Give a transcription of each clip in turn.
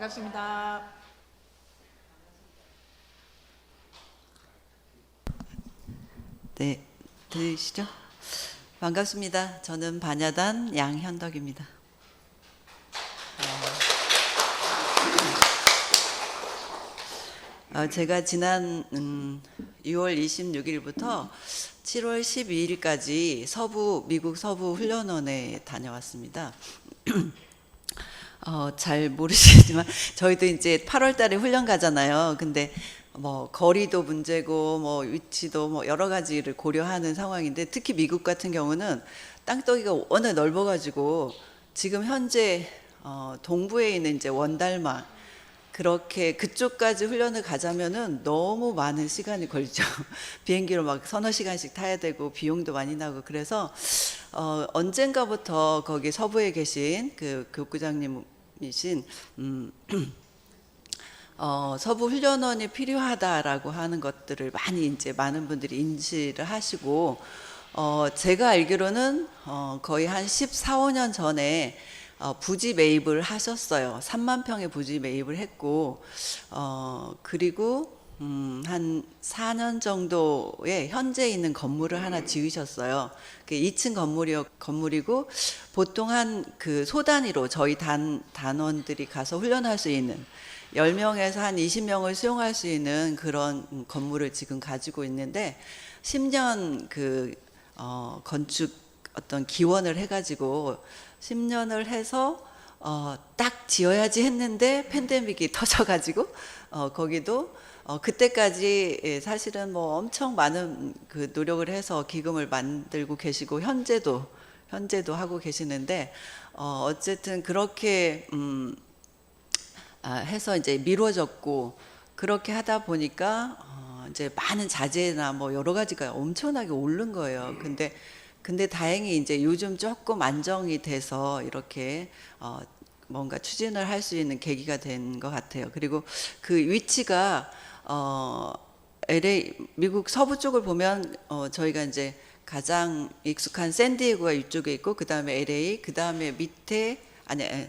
반갑습니다. 네, 들으시죠? 반갑습니다. 저는 반야단 양현덕입니다. 제가 지난 6월 26일부터 7월 12일까지 미국 서부 훈련원에 다녀왔습니다. 잘 모르시지만 저희도 이제 8월 달에 훈련 가잖아요. 근데 뭐 거리도 문제고 뭐 위치도 뭐 여러 가지를 고려하는 상황인데, 특히 미국 같은 경우는 땅덩이가 워낙 넓어가지고 지금 현재 동부에 있는 이제 원달마, 그렇게 그쪽까지 훈련을 가자면은 너무 많은 시간이 걸리죠. 비행기로 막 서너 시간씩 타야 되고 비용도 많이 나고. 그래서 언젠가부터 거기 서부에 계신 그 교육부장님이신 서부 훈련원이 필요하다라고 하는 것들을 많이 이제 많은 분들이 인지를 하시고, 제가 알기로는 거의 한 14, 15년 전에 부지 매입을 하셨어요. 3만 평의 부지 매입을 했고, 그리고 한 4년 정도의 현재 있는 건물을 하나 지으셨어요. 그 2층 건물이고, 보통 한 그 소단위로 저희 단원들이 가서 훈련할 수 있는 10명에서 한 20명을 수용할 수 있는 그런 건물을 지금 가지고 있는데, 10년 건축 어떤 기원을 해가지고 10년을 해서 딱 지어야지 했는데 팬데믹이 터져가지고 거기도 그때까지 사실은 뭐 엄청 많은 그 노력을 해서 기금을 만들고 계시고 현재도 하고 계시는데, 어쨌든 그렇게 해서 이제 미뤄졌고, 그렇게 하다 보니까 이제 많은 자재나 뭐 여러 가지가 엄청나게 오른 거예요. 근데 다행히 이제 요즘 조금 안정이 돼서 이렇게 뭔가 추진을 할 수 있는 계기가 된 것 같아요. 그리고 그 위치가 LA 미국 서부 쪽을 보면 저희가 이제 가장 익숙한 샌디에고가 이쪽에 있고, 그 다음에 LA, 그 다음에 밑에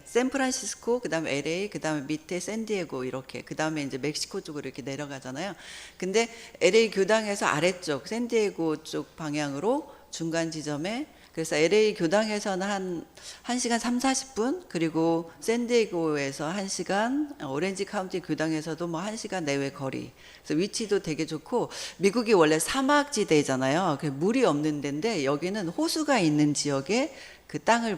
샌프란시스코, 그 다음에 LA, 그 다음에 밑에 샌디에고, 이렇게 그 다음에 이제 멕시코 쪽으로 이렇게 내려가잖아요. 근데 LA 교당에서 아래쪽 샌디에고 쪽 방향으로 중간 지점에, 그래서 LA 교당에서는 한 시간 3, 40분, 그리고 샌디에고에서 1시간, 오렌지 카운티 교당에서도 뭐 1시간 내외 거리. 그래서 위치도 되게 좋고, 미국이 원래 사막지대잖아요. 물이 없는 데인데 여기는 호수가 있는 지역에 그 땅을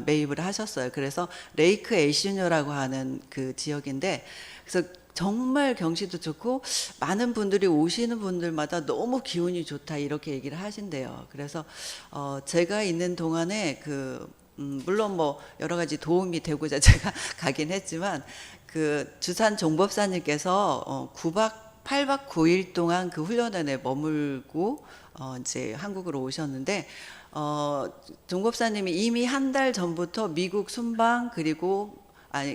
매입을 하셨어요. 그래서 레이크 에이시뉴라고 하는 그 지역인데, 그래서 정말 경치도 좋고 많은 분들이 오시는 분들마다 너무 기운이 좋다 이렇게 얘기를 하신대요. 그래서 제가 있는 동안에 물론 뭐 여러 가지 도움이 되고자 제가 가긴 했지만, 그 주산 종법사님께서 8박 9일 동안 그 훈련원에 머물고 이제 한국으로 오셨는데, 종법사님이 이미 한 달 전부터 미국 순방, 그리고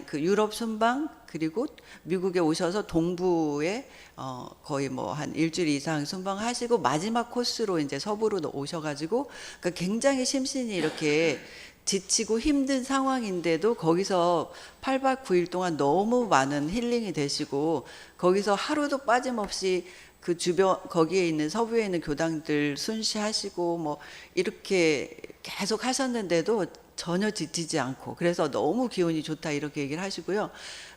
그 유럽 순방, 그리고 미국에 오셔서 동부에 거의 뭐 한 일주일 이상 순방하시고 마지막 코스로 이제 서부로 오셔가지고, 그러니까 굉장히 심신이 이렇게 지치고 힘든 상황인데도 거기서 8박 9일 동안 너무 많은 힐링이 되시고, 거기서 하루도 빠짐없이 그 주변 거기에 있는 서부에 있는 교당들 순시하시고 뭐 이렇게 계속 하셨는데도 전혀 지치지 않고, 그래서 너무 기운이 좋다 이렇게 얘기를 하시고요.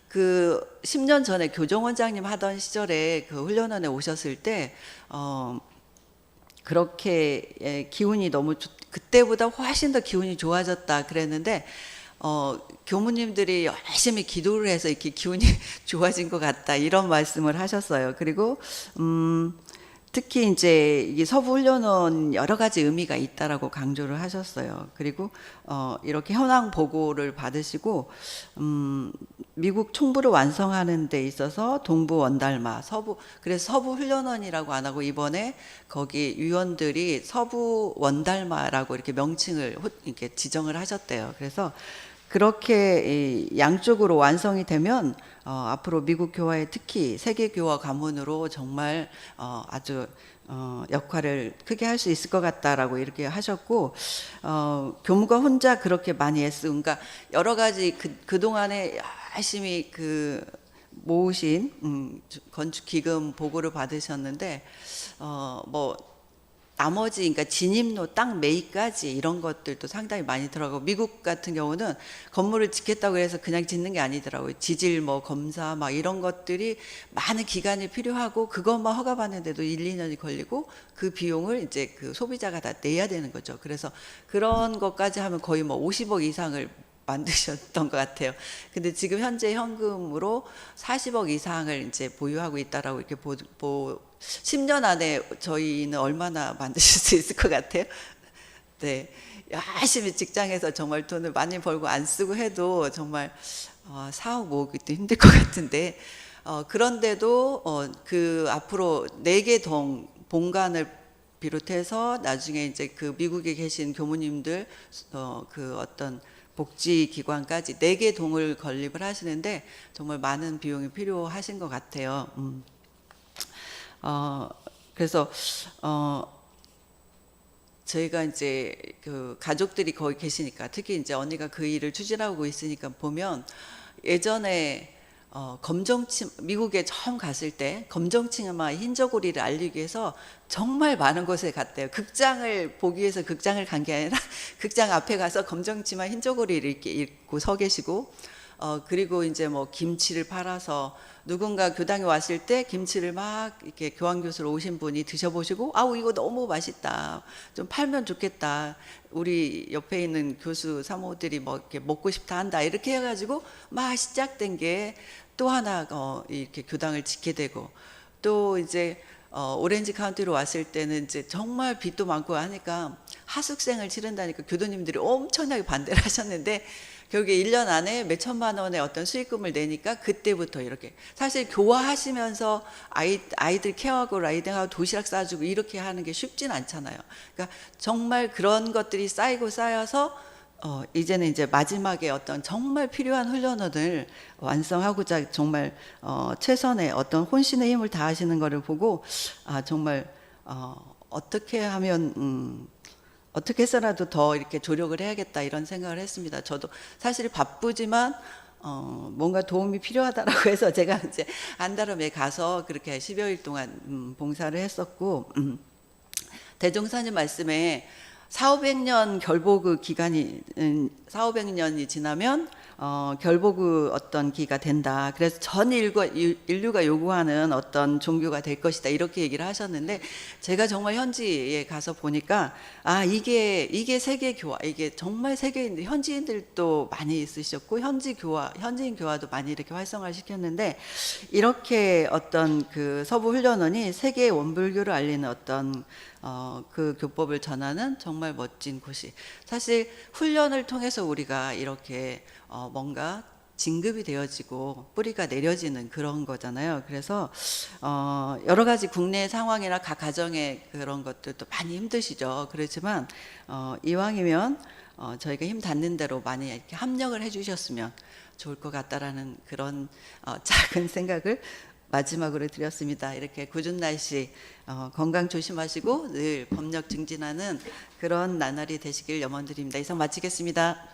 그 10년 전에 교정원장님 하던 시절에 그 훈련원에 오셨을 때 그렇게 기운이 그때보다 훨씬 더 기운이 좋아졌다 그랬는데, 교무님들이 열심히 기도를 해서 이렇게 기운이 좋아진 것 같다 이런 말씀을 하셨어요. 그리고 특히 이제 이 서부 훈련원 여러 가지 의미가 있다라고 강조를 하셨어요. 그리고 이렇게 현황 보고를 받으시고, 미국 총부를 완성하는 데 있어서 동부 원달마, 그래서 서부 훈련원이라고 안 하고 이번에 거기 위원들이 서부 원달마라고 이렇게 명칭을 이렇게 지정을 하셨대요. 그래서 그렇게 이 양쪽으로 완성이 되면 앞으로 미국 교화에 특히 세계 교화 가문으로 정말 아주 역할을 크게 할 수 있을 것 같다라고 이렇게 하셨고, 교무가 혼자 그렇게 많이 애쓰고, 그러니까 여러 가지 그동안에 열심히 모으신 건축 기금 보고를 받으셨는데, 뭐 나머지 그러니까 진입로 땅 매입까지 이런 것들도 상당히 많이 들어가고, 미국 같은 경우는 건물을 짓겠다고 해서 그냥 짓는 게 아니더라고요. 지질 뭐 검사 막 이런 것들이 많은 기간이 필요하고, 그것만 허가받는데도 1, 2년이 걸리고, 그 비용을 이제 그 소비자가 다 내야 되는 거죠. 그래서 그런 것까지 하면 거의 뭐 50억 이상을 만드셨던 것 같아요. 근데 지금 현재 현금으로 40억 이상을 이제 보유하고 있다라고 이렇게 10년 안에 저희는 얼마나 만드실 수 있을 것 같아요? 네. 열심히 직장에서 정말 돈을 많이 벌고 안 쓰고 해도 정말 4억 모으기도 힘들 것 같은데, 그런데도 그 앞으로 4개 동 본관을 비롯해서 나중에 이제 그 미국에 계신 교무님들 그 어떤 복지기관까지 4개 동을 건립을 하시는데 정말 많은 비용이 필요하신 것 같아요. 그래서 저희가 이제 그 가족들이 거기 계시니까, 특히 이제 언니가 그 일을 추진하고 있으니까 보면, 예전에 검정치 미국에 처음 갔을 때 검정치마 흰저고리를 알리기 위해서 정말 많은 곳에 갔대요. 극장을 보기 위해서 극장을 간 게 아니라 극장 앞에 가서 검정치마 흰저고리를 이렇게 입고 서 계시고, 그리고 이제 뭐 김치를 팔아서 누군가 교당에 왔을 때 김치를 막 이렇게 교환교수로 오신 분이 드셔보시고, 아우 이거 너무 맛있다, 좀 팔면 좋겠다, 우리 옆에 있는 교수 사모들이 뭐 이렇게 먹고 싶다 한다, 이렇게 해가지고 막 시작된 게 또 하나 이렇게 교당을 짓게 되고, 또 이제 오렌지 카운티로 왔을 때는 이제 정말 빚도 많고 하니까 하숙생을 치른다니까 교도님들이 엄청나게 반대를 하셨는데, 결국에 1년 안에 몇 천만 원의 어떤 수익금을 내니까 그때부터 이렇게, 사실 교화하시면서 아이들 케어하고 라이딩하고 도시락 싸주고 이렇게 하는 게 쉽진 않잖아요. 그러니까 정말 그런 것들이 쌓이고 쌓여서 이제는 이제 마지막에 어떤 정말 필요한 훈련을 완성하고자 정말 최선의 어떤 혼신의 힘을 다하시는 것을 보고, 정말 어떻게 하면 어떻게 해서라도 더 이렇게 조력을 해야겠다 이런 생각을 했습니다. 저도 사실 바쁘지만 뭔가 도움이 필요하다라고 해서 제가 이제 안다름에 가서 그렇게 10여일 동안 봉사를 했었고, 대종사님 말씀에 4,500년 결복의 기간이 4,500년이 지나면 결복의 어떤 기가 된다. 그래서 전 인류가 요구하는 어떤 종교가 될 것이다, 이렇게 얘기를 하셨는데, 제가 정말 현지에 가서 보니까 이게 세계 교화, 이게 정말 세계인들, 현지인들도 많이 있으셨고 현지인 교화도 많이 이렇게 활성화를 시켰는데, 이렇게 어떤 그 서부 훈련원이 세계 원불교를 알리는 어떤 그 교법을 전하는 정말 멋진 곳이, 사실 훈련을 통해서 우리가 이렇게 뭔가 진급이 되어지고 뿌리가 내려지는 그런 거잖아요. 그래서 여러 가지 국내 상황이나 각 가정의 그런 것들도 많이 힘드시죠. 그렇지만 이왕이면 저희가 힘 닿는 대로 많이 이렇게 합력을 해주셨으면 좋을 것 같다라는 그런 작은 생각을 마지막으로 드렸습니다. 이렇게 궂은 날씨 건강 조심하시고 늘 법력 증진하는 그런 나날이 되시길 염원드립니다. 이상 마치겠습니다.